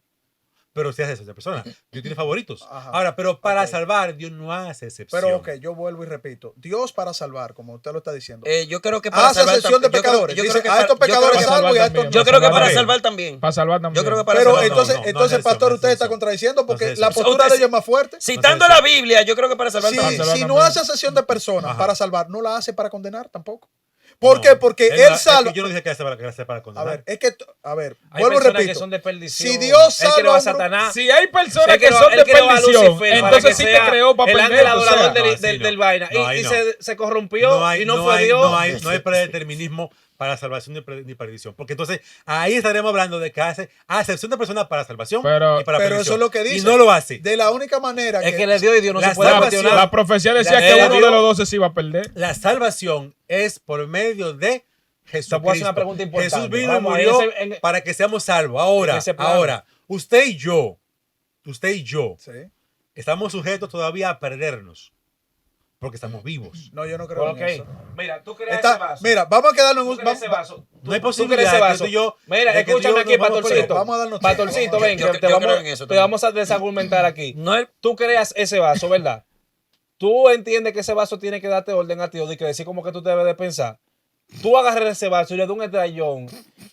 pero si hace excepción de personas. Dios tiene favoritos. Ajá. Ahora, pero para Ok. salvar, Dios no hace excepción. Pero ok, yo vuelvo y repito. Dios para salvar, como usted lo está diciendo. Yo creo que para Hace salvar excepción de yo creo- pecadores. yo Dice, creo que a para- estos yo creo pecadores que- salvo y a estos también. no. Yo creo que Para para salvar. salvar también. Para salvar también. Yo creo que para Pero salvar. entonces, no, no entonces es eso, pastor, no es usted está eso. contradiciendo porque No es la eso. postura Usted- de ella es más fuerte. Citando No sé la Biblia, yo creo que para salvar Si, también. salvar si no también. hace excepción de personas Ajá. para salvar, no la hace para condenar tampoco. ¿Por No, qué? Porque es él que salva. yo no dije que hace para A condenar. ver, es que, a ver, Hay vuelvo y personas que repito. son de perdición. Si Dios Él creó salva a a un grupo- Satanás. Si hay personas Él que creó- son él de creó a perdición, Lucifer para entonces que sí te sea creó para el perder. ángel o sea. adorador No, así no. del vaina. No, ahí Y no. se corrompió y no fue Dios. No hay predeterminismo para salvación ni perdición. Porque entonces ahí estaremos hablando de que hace excepción de personas para salvación Pero- y para Pero perdición. eso es lo que dice. Y no lo hace. De la única manera Es que le dio y Dios no La se puede salvación- cuestionar. La profecía decía La- que la- uno Dios- de los 12 se iba a perder. La salvación es por medio de Jesucristo. Te puedo hacer una pregunta importante. Jesús vino Vamos, y murió en ese- para que seamos salvos. Ahora, en ese plano. ahora, usted y yo Sí. estamos sujetos todavía a perdernos. Porque estamos vivos. No, yo no creo Ok. en eso. Mira, tú creas Está- ese vaso. mira, vamos a quedarnos en Tú un. creas ese vaso. No hay Tú creas posibilidad ese de que vaso. tú y yo- Mira, de que tú y escúchame yo aquí, nos vamos a Pastorcito. perder. Vamos a darnos tiempo. Pastorcito, ven, Yo- que te yo vamos, creo en eso te también. vamos a desargumentar aquí. No es- Tú creas ese vaso, ¿verdad? Tú entiendes que ese vaso tiene que darte orden a ti o de que decir como que tú debes de pensar. Tú agarras ese vaso y le das un estrellón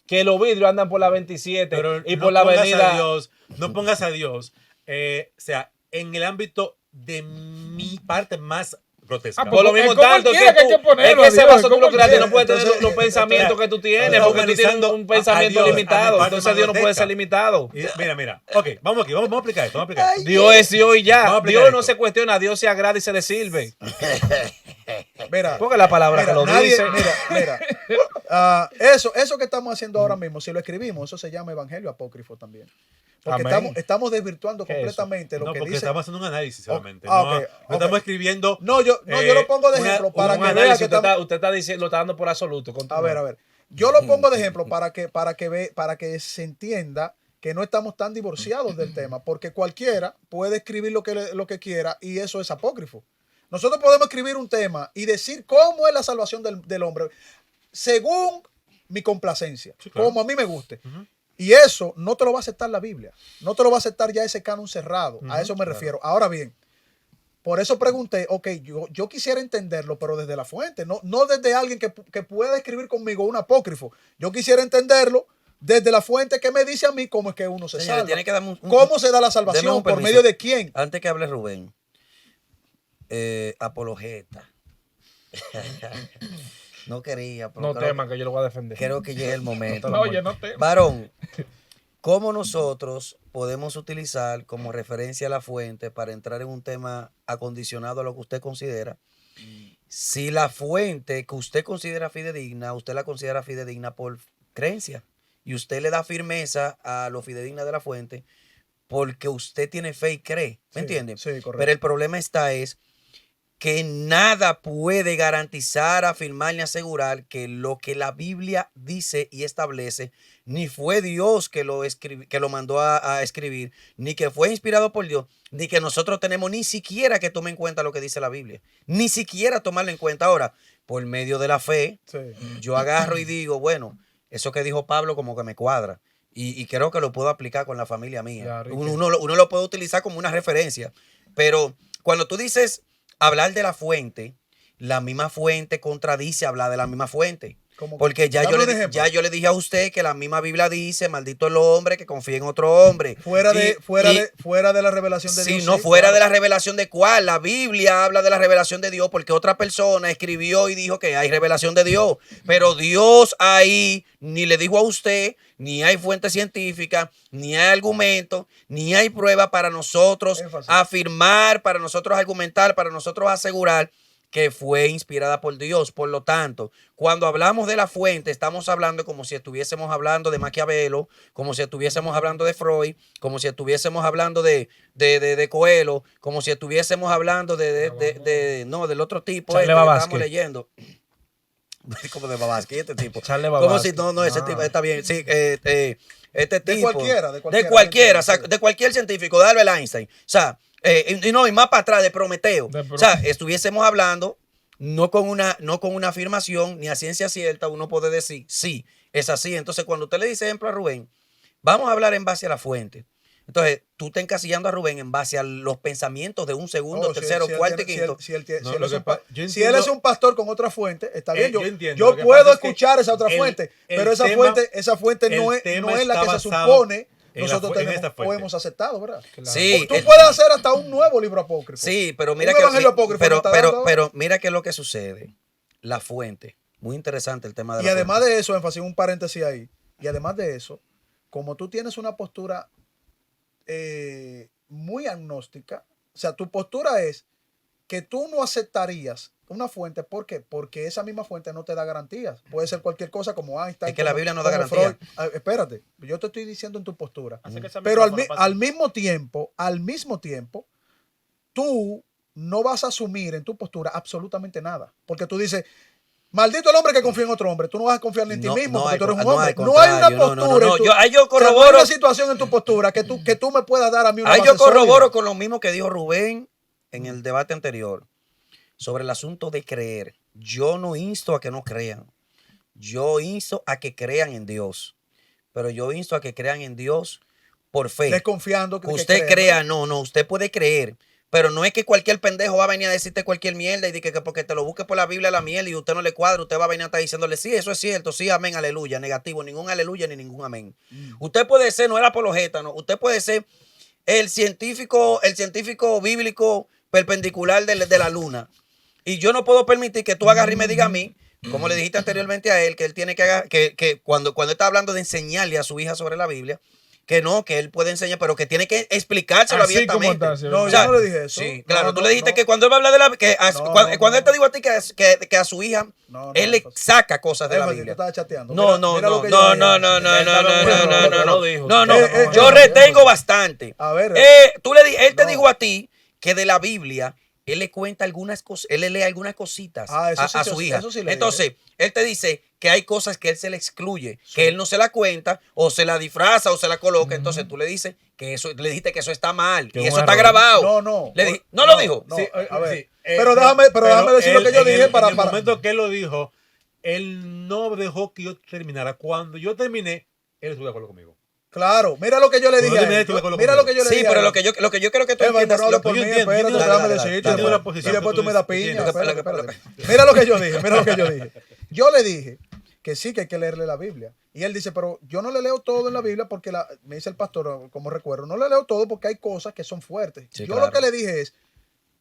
que los vidrios andan por la 27 Pero y no por la pongas avenida. a Dios, no pongas a Dios, o sea, en el ámbito de mi parte más grotesca. Ah, Por lo pues, mismo ¿cómo él tanto quiere que hay que es ponerlo, que ese Dios? vaso tú ¿Cómo lo él creaste, quiere? no puedes tener Entonces, los pensamientos que tú tienes, porque tú tienes un pensamiento a Dios, limitado. a mi parte Entonces Dios no más puede ser grotesca. limitado. Mira. Ok, vamos aquí, vamos a explicar esto. Vamos a explicar esto. Dios es Dios y Vamos a ya. aplicar Dios no esto. se cuestiona, Dios se agrada y se le sirve. Mira, Porque la palabra mira, que lo nadie- dice. mira. Eso que estamos haciendo ahora mismo, si lo escribimos, eso se llama evangelio apócrifo también. Porque Amén. estamos desvirtuando ¿Qué es eso? completamente lo No, que porque dice. estamos haciendo un análisis solamente. Ah, no, ok, no ok. estamos escribiendo. No, yo lo pongo de ejemplo para Un que vea análisis, que usted, estamos. usted está diciendo, lo está dando por absoluto. A ver. Yo lo pongo de ejemplo para que se entienda que no estamos tan divorciados del tema, porque cualquiera puede escribir lo que quiera y eso es apócrifo. Nosotros podemos escribir un tema y decir cómo es la salvación del hombre según mi complacencia, Sí, claro. como a mí me guste. Y eso no te lo va a aceptar la Biblia, no te lo va a aceptar ya ese canon cerrado, a eso me refiero. Ahora bien, por eso pregunté, ok, yo quisiera entenderlo, pero desde la fuente, no desde alguien que pueda escribir conmigo un apócrifo. Yo quisiera entenderlo desde la fuente que me dice a mí cómo es que uno se Señores, salva. tiene que darme un- ¿Cómo se da la Deme salvación? un ¿Por permiso. medio de quién? Antes que hable Rubén, apologeta. No quería, pero No creo, teman que yo lo voy a defender. creo que llega el momento. Oye, no te. Varón, ¿cómo nosotros podemos utilizar como referencia la fuente para entrar en un tema acondicionado a lo que usted considera? Si la fuente que usted considera fidedigna, usted la considera fidedigna por creencia y usted le da firmeza a lo fidedigna de la fuente porque usted tiene fe y cree, ¿me entiende? Sí, correcto. Pero el problema es que nada puede garantizar, afirmar ni asegurar que lo que la Biblia dice y establece ni fue Dios que lo mandó a escribir, ni que fue inspirado por Dios, ni que nosotros tenemos ni siquiera que tomar en cuenta lo que dice la Biblia, ni siquiera tomarlo en cuenta. Ahora, por medio de la fe, Sí. yo agarro y digo, bueno, eso que dijo Pablo como que me cuadra. Y creo que lo puedo aplicar con la familia mía. Claro, ¿y Uno lo puede utilizar como una referencia. Pero cuando tú dices hablar de la fuente, la misma fuente contradice hablar de la misma fuente. ¿Cómo? Porque Dame un ejemplo. yo le dije a usted que la misma Biblia dice, maldito el hombre que confía en otro hombre. Fuera Y- de la revelación de Sí, Dios. no fuera claro. de la revelación de cuál. La Biblia habla de la revelación de Dios porque otra persona escribió y dijo que hay revelación de Dios. Pero Dios ahí ni le dijo a usted, ni hay fuente científica, ni hay argumento, ni hay prueba para nosotros Énfasis. afirmar, para nosotros argumentar, para nosotros asegurar que fue inspirada por Dios. Por lo tanto, cuando hablamos de la fuente, estamos hablando como si estuviésemos hablando de Maquiavelo, como si estuviésemos hablando de Freud, como si estuviésemos hablando de Coelho, como si estuviésemos hablando no, del otro tipo Charles que Babaski. estamos leyendo. Como de Babaski, este tipo. Charles Como Babaski. si, no, ese tipo, está bien, sí, este De tipo. cualquiera, De cualquiera, o sea, de cualquier científico, de Albert Einstein. O sea, y más para atrás, de Prometeo. O sea, estuviésemos hablando no con una afirmación ni a ciencia cierta, uno puede decir, sí, es así. Entonces, cuando usted le dice ejemplo a Rubén, vamos a hablar en base a la fuente. Entonces, tú estás encasillando a Rubén en base a los pensamientos de un segundo, No, tercero, si él cuarto y tiene- quinto. Si él, tiene- No, si él lo es que un pa- pa- yo si él entiendo- es un pastor con otra fuente, está bien. yo entiendo. Yo Lo que puedo pasa es que escuchar esa otra el- fuente, el pero esa tema- fuente el no es tema la que está se basado supone en nosotros en esta tenemos o fuente. hemos aceptado, ¿verdad? Sí, Tú puedes hacer hasta un nuevo libro apócrifo. sí, pero mira Un evangelio apócrifo pero, me está pero, dando- pero mira qué es lo que sucede. La fuente. Muy interesante el tema de Y la además fuente. de eso, énfasis, un paréntesis ahí. Y además de eso, como tú tienes una postura muy agnóstica, o sea, tu postura es que tú no aceptarías una fuente, ¿por qué? Porque esa misma fuente no te da garantías. Puede ser cualquier cosa como Einstein. Es que la como- Biblia no da como garantía. Freud. Ah, espérate, yo te estoy diciendo en tu postura. Hace que ese Pero al micrófono pase. al mismo tiempo, tú no vas a asumir en tu postura absolutamente nada. Porque tú dices, maldito el hombre que confía en otro hombre. Tú no vas a confiar ni en ti mismo porque tú eres un no, hombre. al No hay una contrario, postura. en tu- Ahí yo o sea, no hay corroboro, una situación en tu postura que tú me puedas dar a mí una ahí base yo corroboro sólida. con lo mismo que dijo Rubén en el debate anterior sobre el asunto de creer. Yo no insto a que no crean. Yo insto a que crean en Dios. Pero yo insto a que crean en Dios por fe. Desconfiando Que usted crea, no, usted puede creer. Pero no es que cualquier pendejo va a venir a decirte cualquier mierda y de que porque te lo busque por la Biblia la miel y usted no le cuadra, usted va a venir a estar diciéndole, sí, eso es cierto, sí, amén, aleluya, negativo, ningún aleluya ni ningún amén. Usted puede ser, no era apologeta, no, usted puede ser el científico bíblico perpendicular de la luna. Y yo no puedo permitir que tú agarres y me digas a mí, como le dijiste anteriormente a él, que él tiene que cuando está hablando de enseñarle a su hija sobre la Biblia, que no, que él puede enseñar, pero que tiene que explicárselo Así como abiertamente. está, sí, No, ¿verdad? yo no le dije eso. Sí, No, claro. no, Tú le dijiste no. que cuando él va a hablar de la... cuando él te dijo a ti que a su hija, No, él le saca cosas de la Énfasis, tú Biblia. estabas chateando. No, Mira- mira lo que yo no, dije. no, no, no, no, no, no, no, Lo dijo. no, no. Eh, Yo eh, retengo eh, bastante. A ver. Él te No. dijo a ti que de la Biblia él le cuenta algunas cosas, él le lee algunas cositas Ah, eso sí, a eso su sí, hija. eso sí le Entonces, él te dice que hay cosas que él se le excluye, Sí. que él no se la cuenta, o se la disfraza, o se la coloca. Entonces tú le dices que eso, le dijiste que eso está mal. Que Y un eso está error. grabado. No, no. ¿No lo dijo? No, Sí, a ver. sí, Pero déjame decir lo que yo dije para... En el momento que él lo dijo, él no dejó que yo terminara. Cuando yo terminé, él estuvo de acuerdo conmigo. Claro, mira lo que yo le dije. Bueno, a mira, él. tú me acuerdas Mira lo que yo le Sí, dije. a pero él. lo que yo quiero que tú Eva, entiendas... pero no hable lo- por yo mí, entiendo, espérate, yo déjame entiendo, decirte. dale, entiendo la Y posición después que tú tú me das dices, piña. entiendo. Espérate. Mira lo que yo dije. Yo le dije que sí que hay que leerle la Biblia. Y él dice, pero yo no le leo todo en la Biblia porque me dice el pastor, como recuerdo, no le leo todo porque hay cosas que son fuertes. Sí, yo claro. lo que le dije es,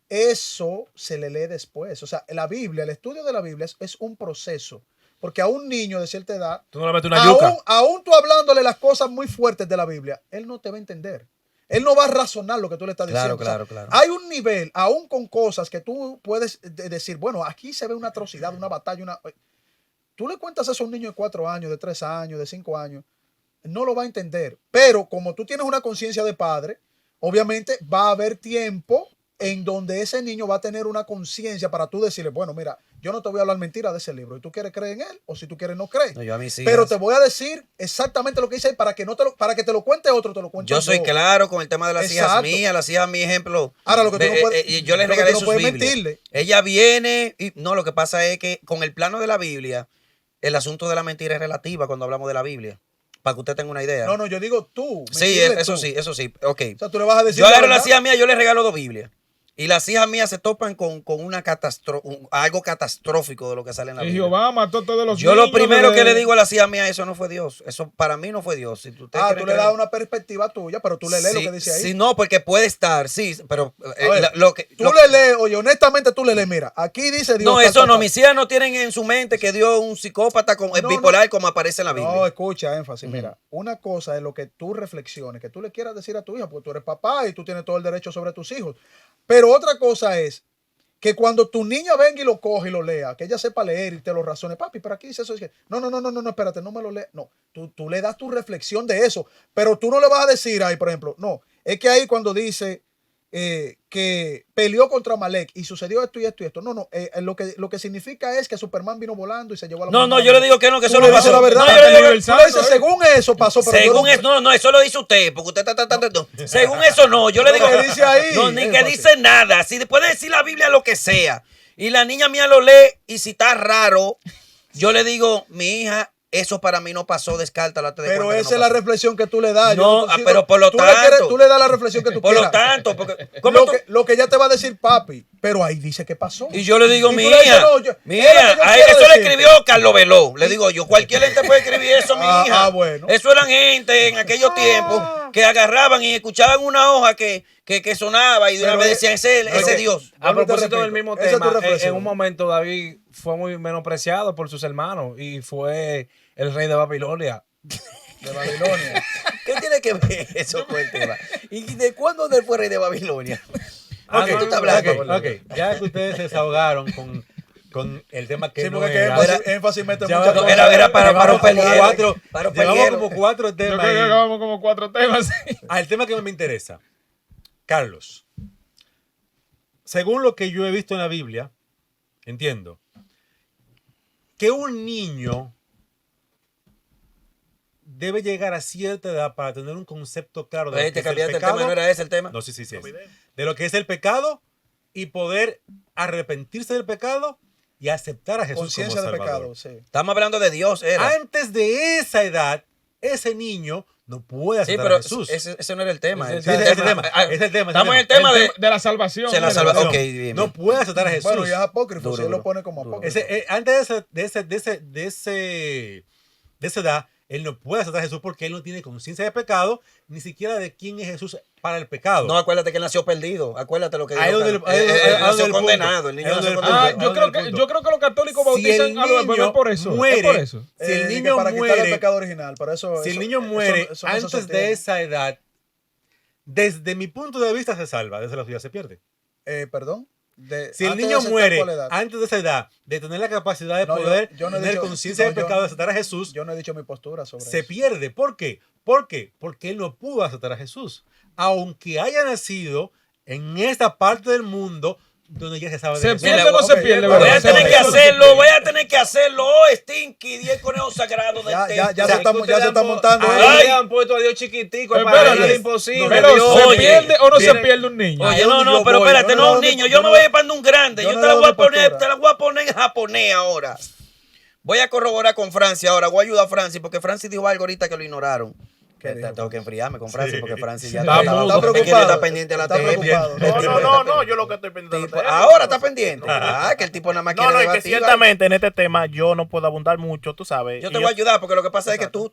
eso se le lee después. O sea, la Biblia, el estudio de la Biblia es un proceso. Porque a un niño de cierta edad, Tú no le metes una yuca. aún tú hablándole las cosas muy fuertes de la Biblia, él no te va a entender. Él no va a razonar lo que tú le estás Claro, diciendo. O sea, claro. hay un nivel, aún con cosas que tú puedes decir, bueno, aquí se ve una atrocidad, una batalla, Tú le cuentas eso a un niño de 4 años, de 3 años, de 5 años, no lo va a entender. Pero como tú tienes una conciencia de padre, obviamente va a haber tiempo en donde ese niño va a tener una conciencia para tú decirle, bueno, mira, yo no te voy a hablar mentira de ese libro. Y tú quieres creer en él, o si tú quieres no crees. No, yo a mis hijas- Pero te voy a decir exactamente lo que dice ahí para que para que te lo cuente otro, te lo cuente Yo soy claro con el tema de las hijas Exacto. mías. Las hijas mías, ejemplo. Ahora, lo que tú no puedes- yo les lo que regalé tú no sus puedes Biblias. mentirle. Ella viene y no, lo que pasa es que con el plano de la Biblia, el asunto de la mentira es relativa cuando hablamos de la Biblia. Para que usted tenga una idea. No, yo digo tú. Sí, mentirle eso tú. sí, eso sí. Ok. O sea, tú le vas a decir. Yo agarro a la las verdad. hijas mías, yo les regalo 2 Biblias. Y las hijas mías se topan con una algo catastrófico de lo que sale en la Y Biblia. Jehová mató a todos los Yo lo niños primero que desde- le digo a las hijas mías, eso no fue Dios. Eso para mí no fue Dios. Si usted quiere Tú le creer- das una perspectiva tuya, pero tú le lees Sí, lo que dice ahí. Sí, no, porque puede estar, sí, pero A ver, lo que... Tú lo- le lees, oye, honestamente tú le lees, mira, aquí dice Dios. no, tal, eso tal, no, tal. mis hijas no tienen en su mente que Dios es un psicópata No, bipolar como aparece en la Biblia. No, escucha, énfasis. Mira, una cosa es lo que tú reflexiones, que tú le quieras decir a tu hija, porque tú eres papá y tú tienes todo el derecho sobre tus hijos. Pero otra cosa es que cuando tu niña venga y lo coge y lo lea, que ella sepa leer y te lo razone, papi, pero aquí dice eso. No, espérate, no me lo lees. No, tú le das tu reflexión de eso, pero tú no le vas a decir ahí, por ejemplo, no, es que ahí cuando dice que peleó contra Amalek y sucedió esto y esto y esto. No, lo que significa es que Superman vino volando y se llevó a la No, mujer. yo le digo que no, que eso Tú no le dices pasó. la verdad. No, yo le digo Tú le dices, según eso pasó, pero según yo eso, no, eso lo dice usted, porque usted no. Según eso no, yo le Lo digo que dice ahí, no, ni que énfasis. dice nada. Si puede decir la Biblia lo que sea y la niña mía lo lee y si está raro, yo le digo, mi hija, eso para mí no pasó, descártalo. Pero esa es la reflexión que tú le das. No, Yo pero por lo tú le tanto. tú le das la reflexión que tú Por quieras. lo tanto, porque ¿cómo Lo tú? lo que ella te va a decir, papi, pero ahí dice que pasó. Y yo le digo, Y tú le mía, dices, no, yo- es lo que yo quiero eso le decirte. escribió Carlos Veló. Le digo yo, cualquier gente puede escribir eso, mi hija. Bueno. Eso eran gente en aquellos tiempos que agarraban y escuchaban una hoja que sonaba y de una Pero vez es- decían, ese Dios. A Vuelvo y te propósito del repito, mismo esa es tema, tu reflexión. en un momento David fue muy menospreciado por sus hermanos y fue el rey de Babilonia. De Babilonia. ¿Qué tiene que ver eso con el tema? ¿Y de cuándo él fue rey de Babilonia? Ok, ¿Qué tú estás hablando? ok. Ya que ustedes se desahogaron con el tema que Sí, no porque que era. énfasis mete Ya muchas va- cosas. era para llevamos romper como el hielo. cuatro- Para romper el llevamos hielo. como 4 Yo temas creo que ahí. acabamos como 4 temas. Al tema que me interesa. Carlos, según lo que yo he visto en la Biblia, entiendo que un niño debe llegar a cierta edad para tener un concepto claro de lo que Te es el cambiaste el pecado. tema, ¿no era ese el tema? No, sí. De lo que es el pecado y poder arrepentirse del pecado y aceptar a Jesús Conciencia como de Salvador. pecado, sí. Estamos hablando de Dios, era. Antes de esa edad, ese niño no puede Sí, aceptar pero a Jesús. ese no era el tema. Ese Sí, ese es el tema. Ah, Ese es el tema. Estamos en el tema. tema de... De la salvación. Se la mira. salva- ok, bien, No bien. puede aceptar a Jesús. Bueno, ya es apócrifo, Duro, si él duro, lo pone como duro. apócrifo. Antes de esa edad, él no puede aceptar a Jesús porque él no tiene conciencia de pecado, ni siquiera de quién es Jesús para el pecado. No, acuérdate que él nació perdido. Acuérdate lo que Ahí dijo. donde- Carlos. ahí donde- Él ahí nació donde el condenado. punto. El niño Ahí nació donde el condenado. Ah, yo creo que los católicos Si bautizan el a los bebés niño por eso. muere, es por eso. Si el Que niño para quitarle el muere, pecado original, por eso... si el eso- niño eso- muere eso no se antes de sostiene. esa edad, desde mi punto de vista se salva, desde la suya se pierde. Perdón. Si el Antes de niño aceptar muere cuál edad. antes de esa edad, de tener la capacidad de No, poder yo no he tener dicho- conciencia no, del pecado, de aceptar a Jesús, Yo no he dicho mi postura sobre se eso. pierde. ¿Por qué? ¿Por qué? Porque él no pudo aceptar a Jesús. Aunque haya nacido en esta parte del mundo donde ya se sabe de ¿Se Jesús. pierde o no se ok, pierde, voy a verdad? Voy a tener que Se pierde. hacerlo, voy a tener que hacerlo. Oh, Stinky, 10 conejos sagrados del Ya templo. se está montando. Ay, Ahí le han puesto a Dios chiquitico. Pero Para espérate, nada imposible. Pero, Dios, ¿se oye, pierde o no se viene- pierde un niño? Oye, Ahí no, donde no, yo pero voy, espérate, yo no no, doy mi- niño, yo yo no me voy a doy- ir para un grande. yo Yo no te la doy voy a mi poner, postura. te la voy a poner en japonés ahora. Voy a corroborar con Francis ahora, voy a ayudar a Francis, porque Francis dijo algo ahorita que lo ignoraron. ¿Qué dijo? Tengo que enfriarme con Francis, porque Francis ya Está está mudo. preocupado. está pendiente a la Está tele. preocupado. El No, tipo no, está no, pendiente. yo lo que estoy pendiente. Tipo, ahora está pendiente. Ah, que el tipo nada más No, quiere no, y que debatir. ciertamente en este tema yo no puedo abundar mucho, tú sabes. Yo Y te voy a ayudar, porque lo que pasa es que tú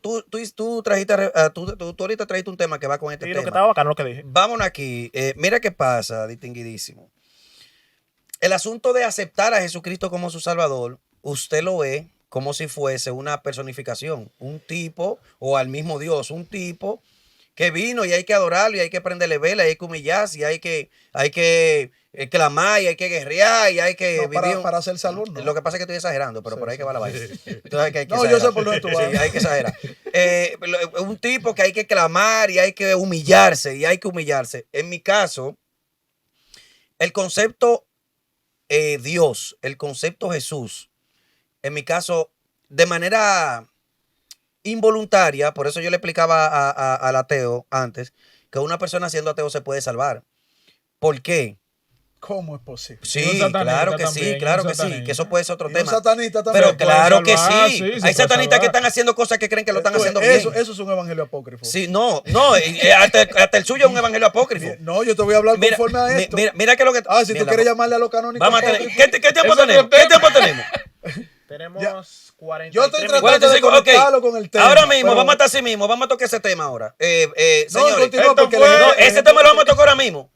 trajiste, tú ahorita trajiste un tema que va con este Sí, lo que tema. estaba bacano lo que dije. Vámonos aquí. Mira qué pasa, distinguidísimo. El asunto de aceptar a Jesucristo como su Salvador, usted lo ve como si fuese una personificación, un tipo, o al mismo Dios, un tipo que vino y hay que adorarlo y hay que prenderle vela y hay que humillarse y hay que clamar y hay que guerrear y hay que No, vivir. para ser salvo, no. Lo que pasa es que estoy exagerando, pero Sí, por ahí sí, que va la vaina. sí. Entonces hay que No, yo sé exagerar. por dónde tú vas. Sí, hay que exagerar. Un tipo que hay que clamar y hay que humillarse y hay que humillarse. En mi caso, el concepto Dios, el concepto Jesús, en mi caso, de manera involuntaria, por eso yo le explicaba al ateo antes, que una persona siendo ateo se puede salvar. ¿Por qué? ¿Cómo es posible? Y un Sí, satanista claro que también, sí, claro un que sí, satanista. que eso puede ser otro Y un tema. satanista también. Pero puede claro que salvar, sí. sí, se Hay puede satanistas que salvar. están haciendo cosas que creen que lo están haciendo bien. Eso es un evangelio apócrifo. Sí, no, hasta el suyo es un evangelio apócrifo. No, yo te voy a hablar Mira, conforme a esto. mira que lo que. Si mira, tú quieres llamarle a lo canónico Vamos a tener. apócrifo, ¿Qué tiempo Eso tenemos? no ¿Qué es tiempo tenemos? Tenemos Ya. 43 yo estoy minutos. tratando de 45, ok. conectarlo con el tema. Ahora mismo, pero- vamos a estar así mismo. Vamos a tocar ese tema ahora. No, Señores, continúa esto porque fue- no, ese tema lo vamos a tocar ahora mismo.